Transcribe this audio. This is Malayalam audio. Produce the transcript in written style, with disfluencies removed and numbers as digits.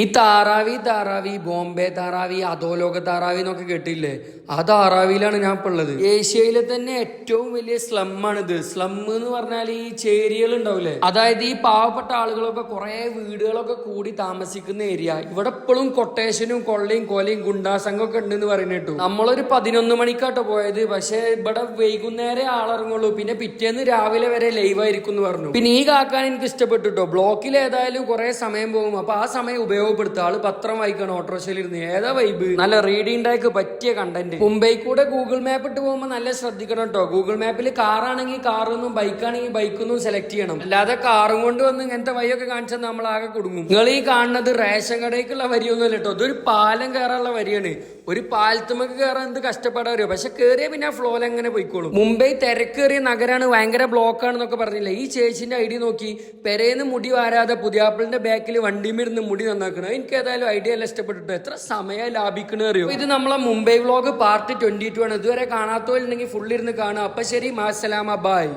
ഈ താറാവി ബോംബെ താറാവി അധോലോക താറാവി എന്നൊക്കെ കേട്ടില്ലേ? ആ താറാവിയിലാണ് ഞാൻ ഇപ്പോൾ ഉള്ളത്. ഏഷ്യയിലെ തന്നെ ഏറ്റവും വലിയ സ്ലം ആണിത്. സ്ലം എന്ന് പറഞ്ഞാൽ ഈ ചേരികൾ ഉണ്ടാവില്ലേ, അതായത് ഈ പാവപ്പെട്ട ആളുകളൊക്കെ കുറെ വീടുകളൊക്കെ കൂടി താമസിക്കുന്ന ഏരിയ. ഇവിടെ എപ്പോഴും കൊട്ടേഷനും കൊള്ളയും കൊലയും ഗുണ്ടാസംഘമൊക്കെ ഉണ്ടെന്ന് പറയുന്നിട്ടു. നമ്മളൊരു 11 മണിക്കാട്ടോ പോയത്. പക്ഷെ ഇവിടെ വൈകുന്നേരം ആളിറങ്ങുള്ളൂ. പിന്നെ പിറ്റേന്ന് രാവിലെ വരെ ലൈവ് ആയിരിക്കും എന്ന് പറഞ്ഞു. പിന്നെ ഈ കാക്കാൻ എനിക്ക് ഇഷ്ടപ്പെട്ടുട്ടോ. ബ്ലോക്കിൽ ഏതായാലും കുറെ സമയം പോകും. അപ്പൊ ആ സമയം ഉപയോഗപ്പെടുത്തുക. ആള് പത്രം വായിക്കണം ഓട്ടോറിക്ഷയിലിരുന്ന്. ഏതാ വൈബ്, നല്ല റീഡിംഗ് ഡേക്ക് പറ്റിയ കണ്ടന്റ്. മുംബൈ കൂടെ ഗൂഗിൾ മാപ്പ് ഇട്ട് പോകുമ്പോൾ നല്ല ശ്രദ്ധിക്കണം കേട്ടോ. ഗൂഗിൾ മാപ്പിൽ കാറാണെങ്കിൽ കാറൊന്നും ബൈക്കാണെങ്കിൽ ബൈക്കൊന്നും സെലക്ട് ചെയ്യണം. അല്ലാതെ കാറും കൊണ്ട് വന്ന് ഇങ്ങനത്തെ വഴിയൊക്കെ കാണിച്ചാൽ നമ്മൾ ആകെ കുടുങ്ങും. നിങ്ങൾ ഈ കാണുന്നത് റേഷൻ കടയ്ക്കുള്ള വരിയൊന്നും അല്ല കേട്ടോ. ഇതൊരു പാലം കയറാനുള്ള വരിയാണ്. ഒരു പാലത്തുമൊക്കെ കയറാൻ എന്ത് കഷ്ടപ്പെടാറിയോ. പക്ഷെ കയറിയ പിന്നെ ആ ഫ്ലോയിൽ എങ്ങനെ പോയിക്കോളും. മുംബൈ തിരക്കേറിയ നഗരാണ്, ഭയങ്കര ബ്ലോക്കാണെന്നൊക്കെ പറഞ്ഞില്ലേ. ഈ ചേച്ചിന്റെ ഐഡിയ നോക്കി, പെരേന്ന് മുടി വാരാതെ പുതിയാപ്പിളിന്റെ ബാക്കിൽ വണ്ടിമിരുന്ന് മുടി നന്നാക്കണം. എനിക്ക് ഏതായാലും ഐഡിയ എല്ലാം ഇഷ്ടപ്പെട്ടിട്ട് എത്ര സമയം ലാഭിക്കണ അറിയോ. ഇത് നമ്മളെ മുംബൈ വ്ലോഗ് പാർട്ട് 22 ആണ്. ഇതുവരെ കാണാത്തവരുണ്ടെങ്കിൽ ഫുള്ളിരുന്ന് കാണുക. അപ്പൊ ശരി, മാസലാമ, ബൈ.